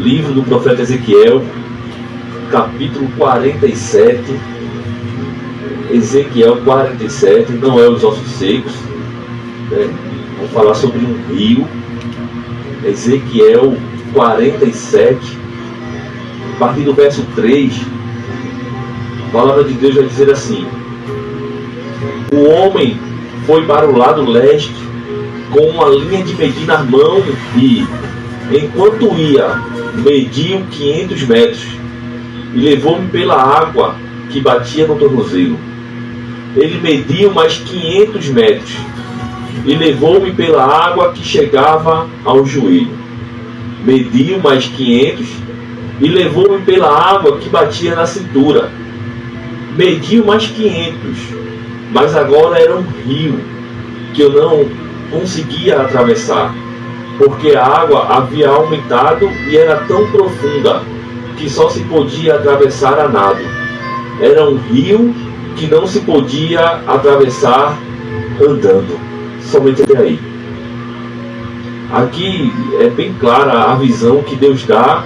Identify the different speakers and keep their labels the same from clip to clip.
Speaker 1: Livro do profeta Ezequiel, capítulo 47. Ezequiel 47, não é os ossos secos, né? Vamos falar sobre um rio. Ezequiel 47, a partir do verso 3, a palavra de Deus vai dizer assim: o homem foi para o lado leste com uma linha de medir na mão e, enquanto ia, mediu 500 metros e levou-me pela água que batia no tornozelo. Ele mediu mais 500 metros e levou-me pela água que chegava ao joelho. Mediu mais 500 e levou-me pela água que batia na cintura. Mediu mais 500, mas agora era um rio que eu não conseguia atravessar, porque a água havia aumentado e era tão profunda que só se podia atravessar a nado. Era um rio que não se podia atravessar andando, somente até aí. Aqui é bem clara a visão que Deus dá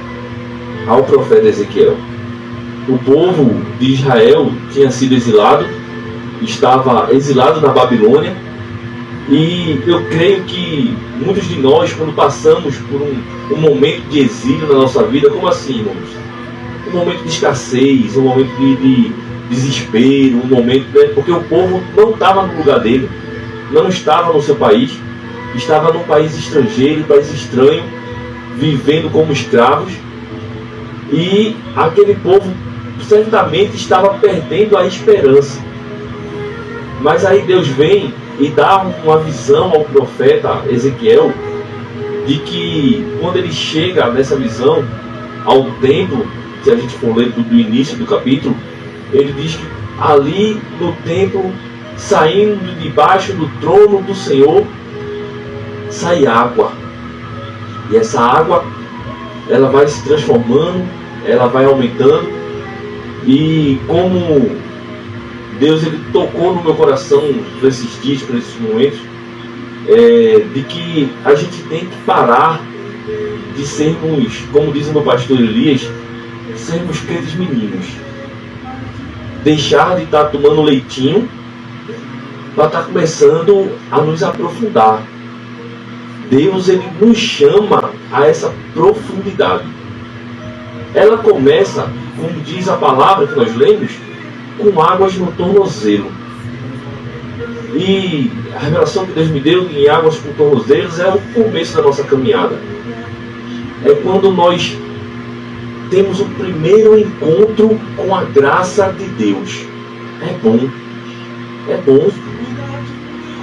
Speaker 1: ao profeta Ezequiel. O povo de Israel tinha sido exilado, estava exilado na Babilônia, e eu creio que muitos de nós, quando passamos por um momento de exílio na nossa vida, como assim, irmãos? Um momento de escassez, um momento de desespero, um momento, né? Porque o povo não estava no lugar dele, não estava no seu país, estava num país estrangeiro, país estranho, vivendo como escravos, e aquele povo certamente estava perdendo a esperança. Mas aí Deus vem e dá uma visão ao profeta Ezequiel de que quando ele chega nessa visão ao templo, se a gente for ler do início do capítulo, ele diz que ali no templo, saindo debaixo do trono do Senhor, sai água. E essa água, ela vai se transformando, ela vai aumentando. E como Deus ele tocou no meu coração por esses dias, por esses momentos, de que a gente tem que parar de sermos, como diz o meu pastor Elias, sermos crentes meninos. Deixar de estar tomando leitinho para estar começando a nos aprofundar. Deus ele nos chama a essa profundidade. Ela começa, como diz a palavra que nós lemos, com águas no tornozelo. E a revelação que Deus me deu em águas com tornozelos é o começo da nossa caminhada. É quando nós temos o primeiro encontro com a graça de Deus. É bom. É bom.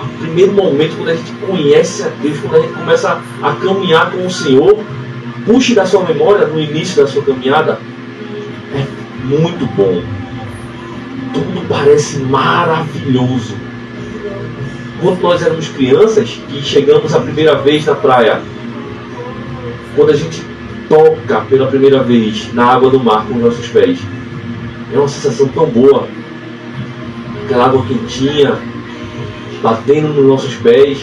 Speaker 1: O primeiro momento, quando a gente conhece a Deus, quando a gente começa a caminhar com o Senhor, puxe da sua memória, no início da sua caminhada, é muito bom. Tudo parece maravilhoso. Quando nós éramos crianças e chegamos a primeira vez na praia, quando a gente toca pela primeira vez na água do mar com os nossos pés, é uma sensação tão boa. Aquela água quentinha batendo nos nossos pés.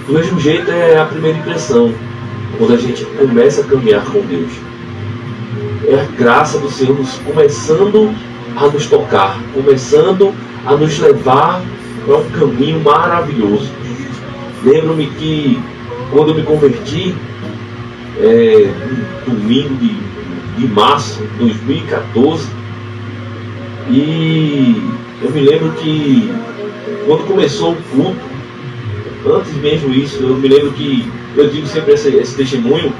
Speaker 1: Do mesmo jeito é a primeira impressão quando a gente começa a caminhar com Deus. É a graça do Senhor começando a nos tocar, começando a nos levar para um caminho maravilhoso. Lembro-me que quando eu me converti, no domingo de março de 2014, e eu me lembro que quando começou o culto, antes mesmo isso, eu me lembro que eu digo sempre esse testemunho,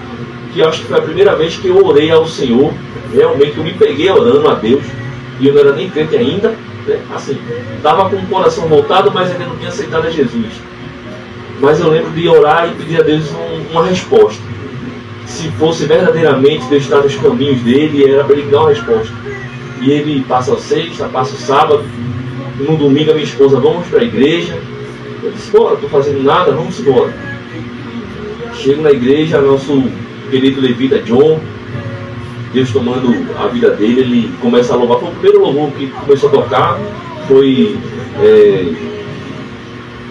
Speaker 1: que eu acho que foi a primeira vez que eu orei ao Senhor, realmente eu me peguei orando a Deus, e eu não era nem crente ainda, né? Assim, estava com o coração voltado, mas ainda não tinha aceitado a Jesus. Mas eu lembro de orar e pedir a Deus uma resposta. Se fosse verdadeiramente Deus estar nos caminhos dele, era para ele dar uma resposta. E ele passa a sexta, passa o sábado, no domingo a minha esposa, vamos para a igreja. Eu disse, bora, estou fazendo nada, vamos embora. Chego na igreja, nosso querido levita John, Deus tomando a vida dele, ele começa a louvar. Foi o primeiro louvor que começou a tocar, foi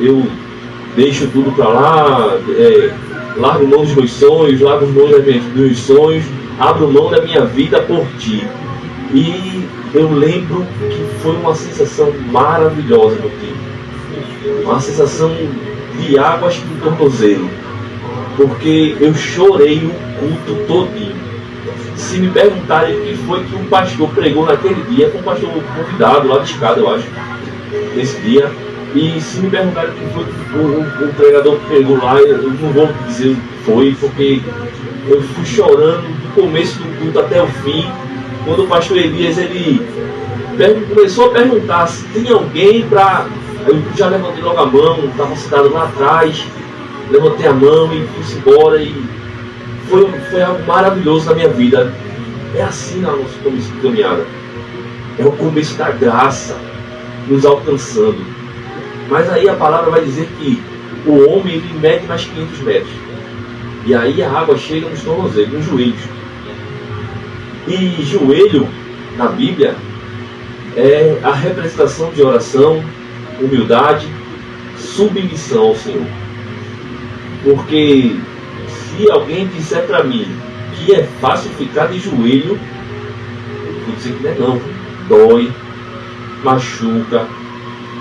Speaker 1: eu deixo tudo para lá, largo mão dos meus sonhos, largo mão dos meus sonhos, abro mão da minha vida por ti. E eu lembro que foi uma sensação maravilhosa no tempo, uma sensação de águas no tornozelo, porque eu chorei o culto todinho. Se me perguntarem o que foi que o pastor pregou naquele dia, foi um pastor convidado lá de escada, eu acho, nesse dia. E se me perguntarem o que foi que o pregador pregou lá, eu não vou dizer o que foi, porque eu fui chorando do começo do culto até o fim. Quando o pastor Elias ele começou a perguntar se tinha alguém para... Eu já levantei logo a mão, estava sentado lá atrás, levantei a mão e fui embora. E foi algo maravilhoso na minha vida. É assim na nossa começo de caminhada. É o começo da graça nos alcançando. Mas aí a palavra vai dizer que o homem ele mede mais 500 metros. E aí a água chega nos tornozelos, nos joelhos. E joelho, na Bíblia, é a representação de oração, humildade, submissão ao Senhor. Porque se alguém disser para mim que é fácil ficar de joelho, eu vou dizer que não é não. Dói, machuca.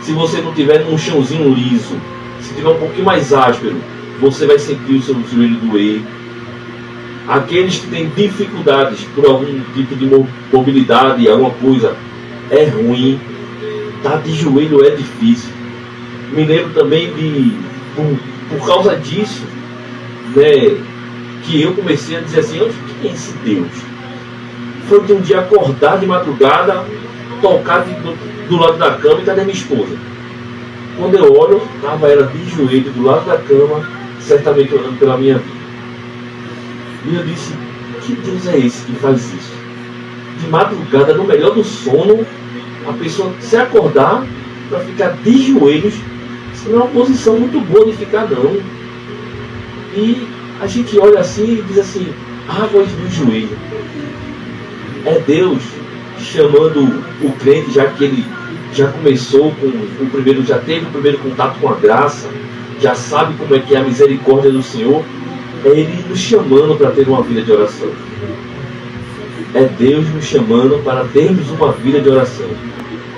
Speaker 1: Se você não tiver num chãozinho liso, se tiver um pouquinho mais áspero, você vai sentir o seu joelho doer. Aqueles que têm dificuldades por algum tipo de mobilidade, alguma coisa, é ruim. Estar de joelho é difícil. Me lembro também de, por causa disso, né, que eu comecei a dizer assim, quem é esse Deus? Foi de um dia acordar de madrugada, tocar do lado da cama e cadê minha esposa? Quando eu olho, estava ela de joelho do lado da cama, certamente orando pela minha vida. E eu disse, que Deus é esse que faz isso? De madrugada, no melhor do sono, a pessoa se acordar para ficar de joelhos, isso não é uma posição muito boa de ficar não. E a gente olha assim e diz assim, águas do joelho. É Deus chamando o crente, já que ele já começou com o primeiro, já teve o primeiro contato com a graça, já sabe como é que é a misericórdia do Senhor, é Ele nos chamando para ter uma vida de oração. É Deus nos chamando para termos uma vida de oração.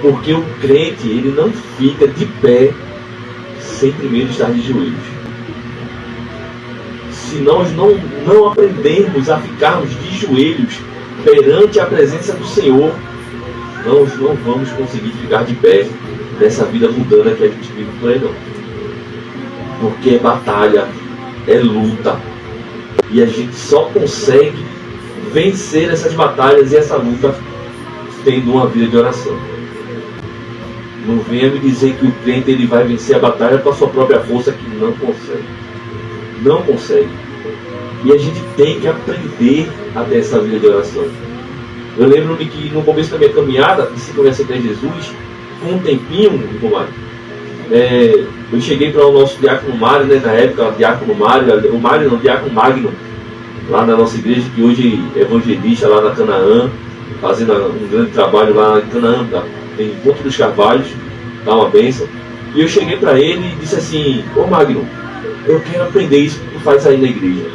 Speaker 1: Porque o crente, ele não fica de pé sem primeiro estar de joelhos. Se nós não aprendermos a ficarmos de joelhos perante a presença do Senhor, nós não vamos conseguir ficar de pé nessa vida mundana que a gente vive por aí não. Porque é batalha, é luta. E a gente só consegue vencer essas batalhas e essa luta tendo uma vida de oração. Não venha me dizer que o crente ele vai vencer a batalha com a sua própria força, que não consegue. Não consegue. E a gente tem que aprender a ter essa vida de oração. Eu lembro-me que no começo da minha caminhada, de se conhecer a Jesus, com um tempinho, eu cheguei para o nosso diácono Mário, né, na época, diácono Mário, o Mário não, diácono Magno, lá na nossa igreja, que hoje é evangelista lá na Canaã, fazendo um grande trabalho lá em Canaã, em Ponto dos Carvalhos, dá uma bênção. E eu cheguei para ele e disse assim, ô Magno, eu quero aprender isso que tu faz aí na igreja.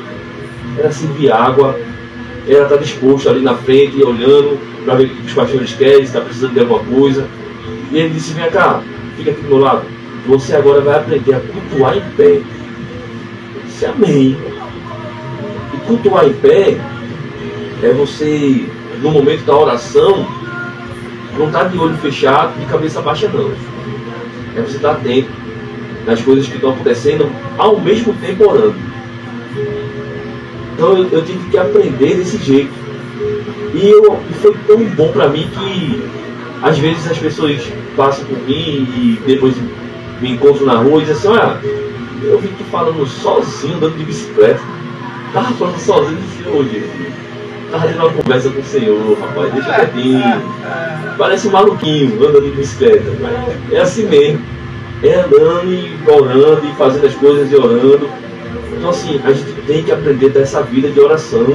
Speaker 1: Era servir água, era estar disposto ali na frente, olhando para ver o que os pastores querem, se está precisando de alguma coisa. E ele disse, vem cá, fica aqui do meu lado, você agora vai aprender a cultuar em pé. Eu disse, amém. E cultuar em pé é você, no momento da oração, não estar de olho fechado, de cabeça baixa não. É você estar atento nas coisas que estão acontecendo, ao mesmo tempo orando. Então eu tive que aprender desse jeito. E foi tão bom para mim que às vezes as pessoas passam por mim e depois me encontram na rua e dizem assim, olha, eu vi tu falando sozinho, andando de bicicleta. Tava falando sozinho e disse, ô Jesus, tava tendo uma conversa com o Senhor, rapaz, deixa quietinho. Parece um maluquinho andando de bicicleta. Mas é assim mesmo. É andando e orando e fazendo as coisas e orando. Então assim, a gente tem que aprender a ter essa vida de oração.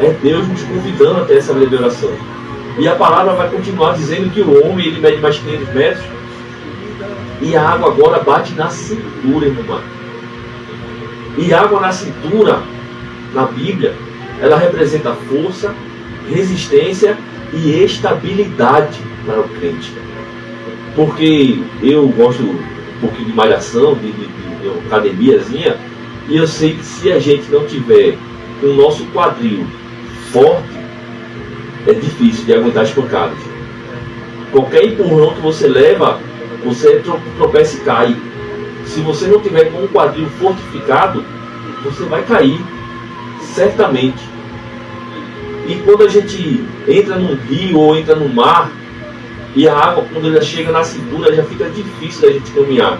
Speaker 1: É Deus nos convidando a ter essa vida de oração. E a palavra vai continuar dizendo que o homem ele mede mais 500 metros e a água agora bate na cintura, irmão. E água na cintura, na Bíblia, ela representa força, resistência e estabilidade para o crente. Porque eu gosto um pouquinho de malhação, de academiazinha, e eu sei que se a gente não tiver o nosso quadril forte, é difícil de aguentar as pancadas. Qualquer empurrão que você leva, você tropeça e cai. Se você não tiver com um quadril fortificado, você vai cair, certamente. E quando a gente entra num rio ou entra no mar, e a água, quando ela chega na cintura, já fica difícil da gente caminhar.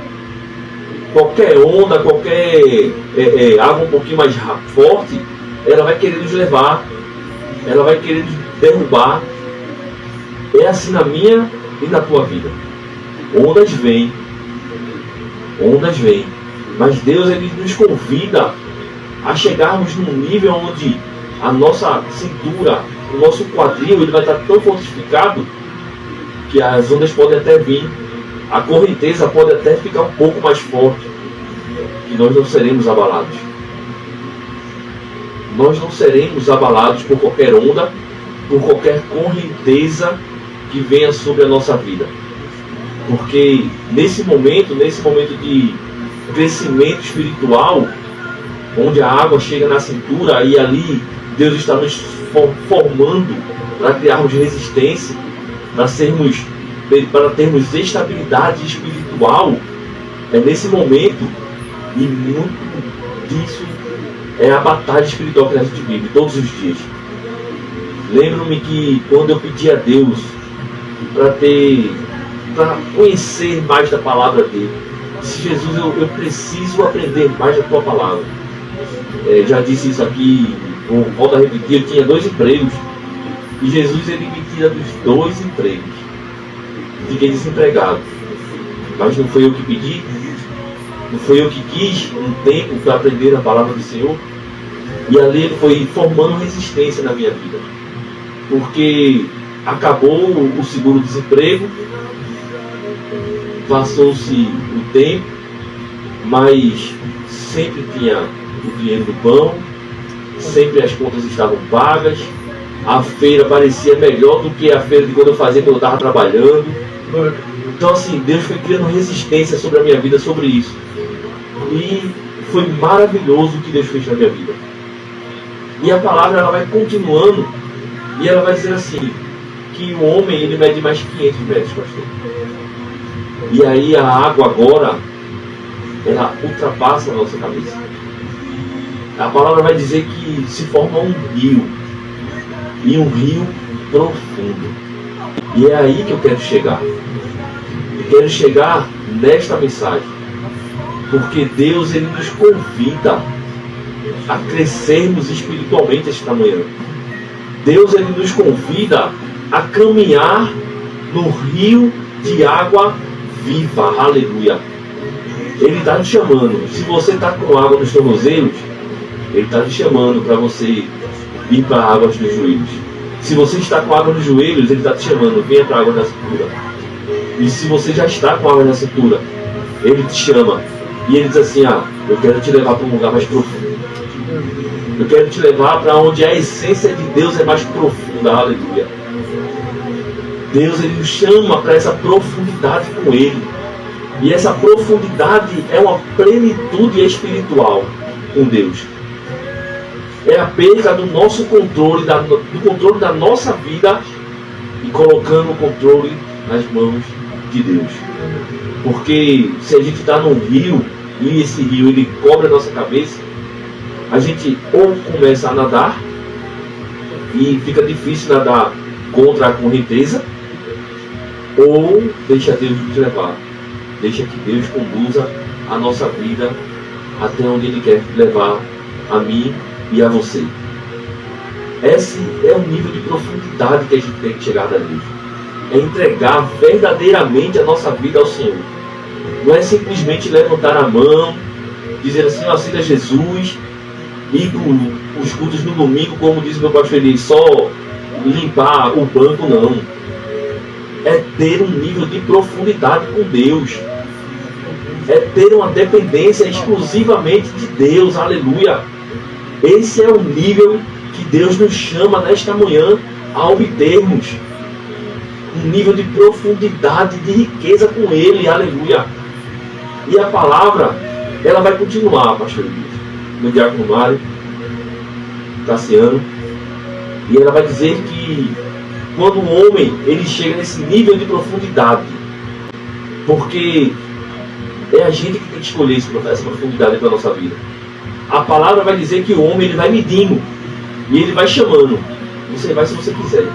Speaker 1: Qualquer onda, qualquer água um pouquinho mais forte, ela vai querer nos levar, ela vai querer nos derrubar. É assim na minha e na tua vida. Ondas vêm, mas Deus, ele nos convida a chegarmos num nível onde a nossa cintura, o nosso quadril, ele vai estar tão fortificado que as ondas podem até vir, a correnteza pode até ficar um pouco mais forte, que nós não seremos abalados. Nós não seremos abalados por qualquer onda, por qualquer correnteza que venha sobre a nossa vida. Porque nesse momento de crescimento espiritual, onde a água chega na cintura e ali Deus está nos formando para criarmos resistência, para termos estabilidade espiritual, é nesse momento, e muito disso é a batalha espiritual que a gente vive todos os dias. Lembro-me que quando eu pedi a Deus para conhecer mais da palavra dele, disse: Jesus, eu preciso aprender mais da tua palavra. Já disse isso aqui, volto a repetir, eu tinha 2 empregos, e Jesus, ele me tira dos 2 empregos. Fiquei desempregado, mas não foi eu que pedi, não foi eu que quis um tempo para aprender a palavra do Senhor. E ali ele foi formando resistência na minha vida, porque acabou o seguro-desemprego, passou-se o tempo, mas sempre tinha o dinheiro do pão, sempre as contas estavam pagas, a feira parecia melhor do que a feira de quando eu fazia, quando eu estava trabalhando. Então assim, Deus foi criando resistência sobre a minha vida, sobre isso. E foi maravilhoso o que Deus fez na minha vida. E a palavra, ela vai continuando, e ela vai dizer assim, que o homem, ele mede mais 500 metros, pastor. E aí a água agora, ela ultrapassa a nossa cabeça. A palavra vai dizer que se forma um rio, e um rio profundo. E é aí que eu quero chegar. Eu quero chegar nesta mensagem, porque Deus, ele nos convida a crescermos espiritualmente esta manhã. Deus, ele nos convida a caminhar no rio de água viva. Aleluia. Ele está te chamando. Se você está com água nos tornozelos, ele está te chamando para você ir para a água dos joelhos. Se você está com água nos joelhos, ele está te chamando, venha para a água da cintura. E se você já está com água na cintura, ele te chama. E ele diz assim: eu quero te levar para um lugar mais profundo. Eu quero te levar para onde a essência de Deus é mais profunda. Aleluia. Deus, ele nos chama para essa profundidade com ele. E essa profundidade é uma plenitude espiritual com Deus. É a perda do nosso controle, do controle da nossa vida, e colocando o controle nas mãos de Deus. Porque se a gente está num rio, e esse rio ele cobre a nossa cabeça, a gente ou começa a nadar, e fica difícil nadar contra a correnteza, ou deixa Deus nos levar. Deixa que Deus conduza a nossa vida até onde Ele quer levar a mim e a você. Esse é o nível de profundidade que a gente tem que chegar a Deus. É entregar verdadeiramente a nossa vida ao Senhor. Não é simplesmente levantar a mão, dizer assim: eu aceito a Jesus, ir para os cultos no domingo, como diz o meu pastor Eli, só limpar o banco, não. É ter um nível de profundidade com Deus. é ter uma dependência exclusivamente de Deus. Aleluia! Esse é o nível que Deus nos chama nesta manhã a obtermos. Um nível de profundidade, de riqueza com Ele. Aleluia! E a palavra, ela vai continuar, pastor Luiz, no Diácono Mário, Cassiano, e ela vai dizer que quando o homem ele chega nesse nível de profundidade, porque é a gente que tem que escolher essa profundidade para a nossa vida. A palavra vai dizer que o homem ele vai medindo e ele vai chamando. Você vai se você quiser.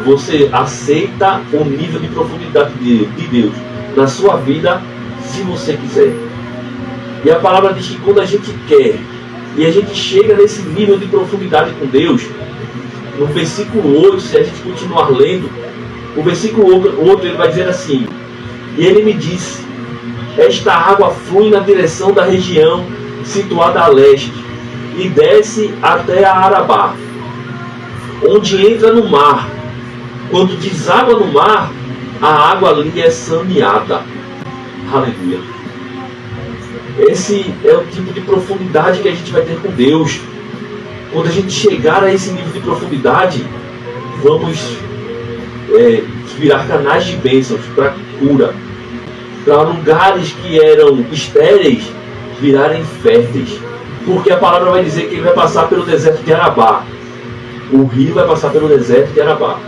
Speaker 1: Você aceita o nível de profundidade de Deus na sua vida se você quiser. E a palavra diz que quando a gente quer e a gente chega nesse nível de profundidade com Deus, no versículo 8, se a gente continuar lendo, o versículo 8 ele vai dizer assim: e ele me disse, esta água flui na direção da região situada a leste e desce até a Arabá, onde entra no mar. Quando deságua no mar, a água ali é saneada. Aleluia! Esse é o tipo de profundidade que a gente vai ter com Deus. Quando a gente chegar a esse nível de profundidade, vamos virar canais de bênçãos para cura, para lugares que eram estéreis virarem férteis, porque a palavra vai dizer que ele vai passar pelo deserto de Arabá. O rio vai passar pelo deserto de Arabá.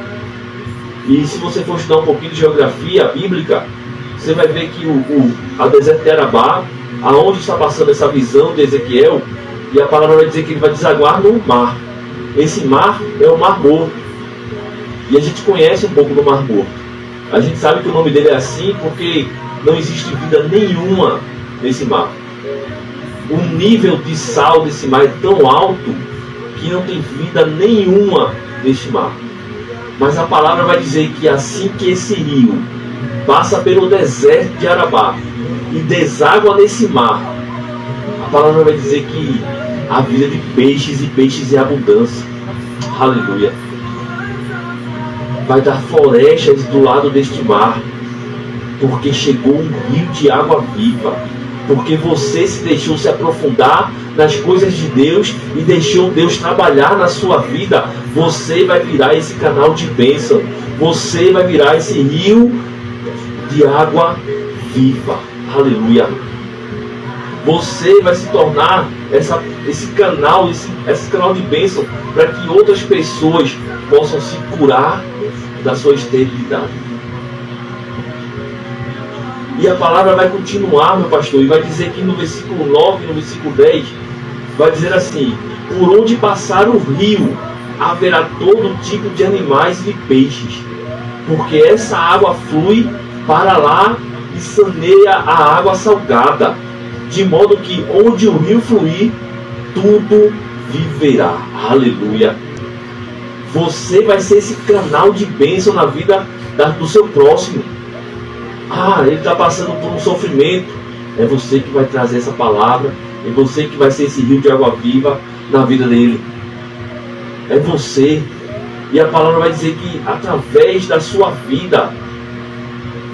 Speaker 1: E se você for estudar um pouquinho de geografia bíblica, você vai ver que o deserto de Arabá, aonde está passando essa visão de Ezequiel, e a palavra vai dizer que ele vai desaguar no mar. Esse mar é o Mar Morto. E a gente conhece um pouco do Mar Morto. A gente sabe que o nome dele é assim porque não existe vida nenhuma nesse mar. O nível de sal desse mar é tão alto que não tem vida nenhuma neste mar. Mas a palavra vai dizer que assim que esse rio passa pelo deserto de Arabá e deságua nesse mar, a palavra vai dizer que a vida de peixes e peixes em abundância. Aleluia! Vai dar florestas do lado deste mar, porque chegou um rio de água viva, porque você se deixou se aprofundar nas coisas de Deus e deixou Deus trabalhar na sua vida. Você vai virar esse canal de bênção, você vai virar esse rio de água viva. Aleluia! Você vai se tornar esse canal de bênção para que outras pessoas possam se curar da sua esterilidade. E a palavra vai continuar, meu pastor, e vai dizer que no versículo 9 e no versículo 10, vai dizer assim: por onde passar o rio, haverá todo tipo de animais e de peixes, porque essa água flui para lá e saneia a água salgada, de modo que onde o rio fluir, tudo viverá. Aleluia! Você vai ser esse canal de bênção na vida do seu próximo. Ele está passando por um sofrimento. É você que vai trazer essa palavra. É você que vai ser esse rio de água viva na vida dele. É você. E a palavra vai dizer que através da sua vida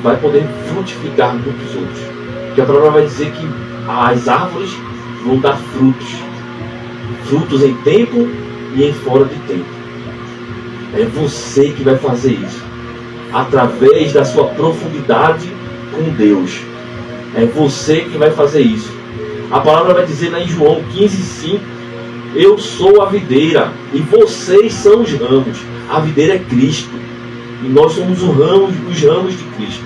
Speaker 1: vai poder frutificar muitos outros. Que a palavra vai dizer que as árvores vão dar frutos. Frutos em tempo e em fora de tempo. É você que vai fazer isso. Através da sua profundidade com Deus. É você que vai fazer isso. A palavra vai dizer lá em João 15:5: eu sou a videira e vocês são os ramos. A videira é Cristo e nós somos os ramos de Cristo.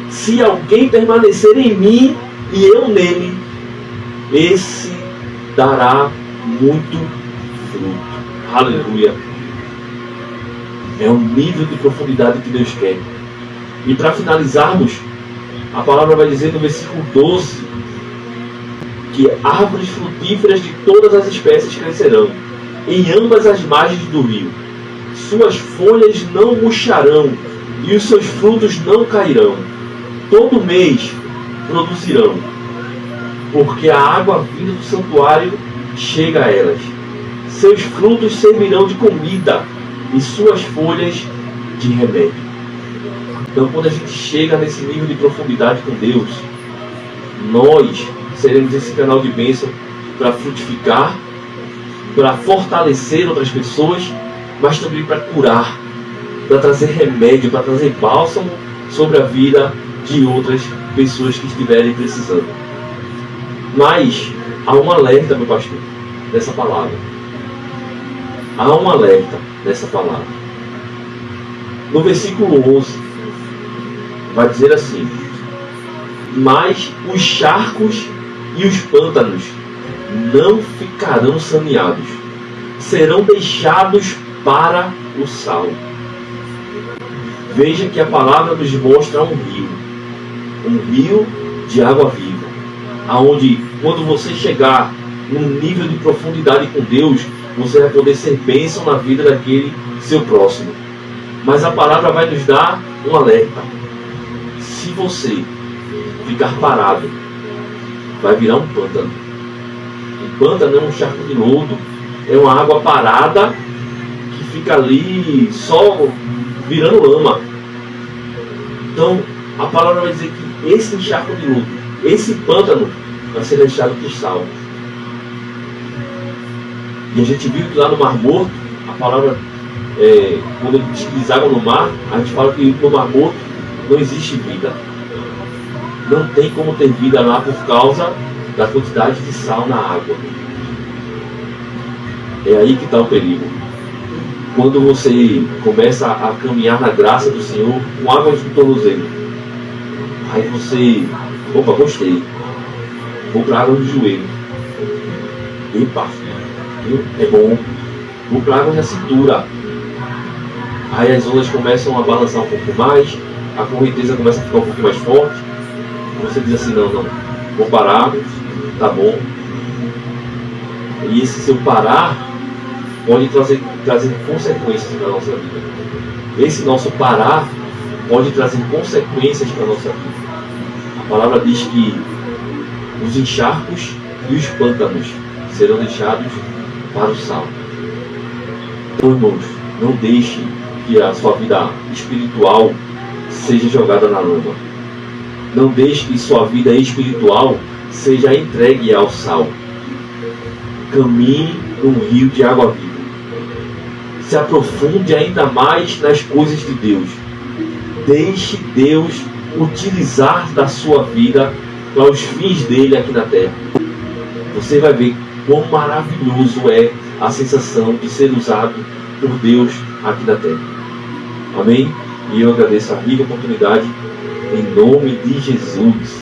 Speaker 1: Se alguém permanecer em mim e eu nele, esse dará muito fruto. Aleluia! É um nível de profundidade que Deus quer. E para finalizarmos, a palavra vai dizer no versículo 12 que árvores frutíferas de todas as espécies crescerão em ambas as margens do rio. Suas folhas não murcharão e os seus frutos não cairão. Todo mês produzirão, porque a água vinda do santuário chega a elas. Seus frutos servirão de comida e suas folhas de remédio. Então, quando a gente chega nesse nível de profundidade com Deus, nós seremos esse canal de bênção para frutificar, para fortalecer outras pessoas, mas também para curar, para trazer remédio, para trazer bálsamo sobre a vida de outras pessoas que estiverem precisando. Mas há um alerta, meu pastor, nessa palavra. Há um alerta nessa palavra. No versículo 11, vai dizer assim: mas os charcos e os pântanos não ficarão saneados, serão deixados para o sal. Veja que a palavra nos mostra um rio de água viva, aonde quando você chegar num nível de profundidade com Deus, você vai poder ser bênção na vida daquele seu próximo. Mas a palavra vai nos dar um alerta: se você ficar parado, vai virar um pântano. Um pântano é um charco de lodo, é uma água parada que fica ali só virando lama. Então a palavra vai dizer que esse charco de lodo, esse pântano, vai ser deixado por sal. E a gente viu que lá no Mar Morto, a palavra, quando eles água no mar, a gente fala que no Mar Morto não existe vida. Não tem como ter vida lá por causa da quantidade de sal na água. É aí que está o perigo. Quando você começa a caminhar na graça do Senhor com águas do tornozelo, aí você, opa, gostei, vou para a água do joelho, epa, é bom, vou para a água da cintura, aí as ondas começam a balançar um pouco mais, a correnteza começa a ficar um pouco mais forte, você diz assim: não, vou parar, tá bom. E esse seu parar pode trazer consequências para a nossa vida. Esse nosso parar pode trazer consequências para a nossa vida. A palavra diz que os encharcos e os pântanos serão deixados para o sal. Então, irmãos, não deixe que a sua vida espiritual seja jogada na lama. Não deixe que sua vida espiritual seja entregue ao sal. Caminhe num rio de água viva. Se aprofunde ainda mais nas coisas de Deus. Deixe Deus utilizar da sua vida para os fins dele aqui na terra. Você vai ver quão maravilhoso é a sensação de ser usado por Deus aqui na terra. Amém? E eu agradeço a rica oportunidade em nome de Jesus.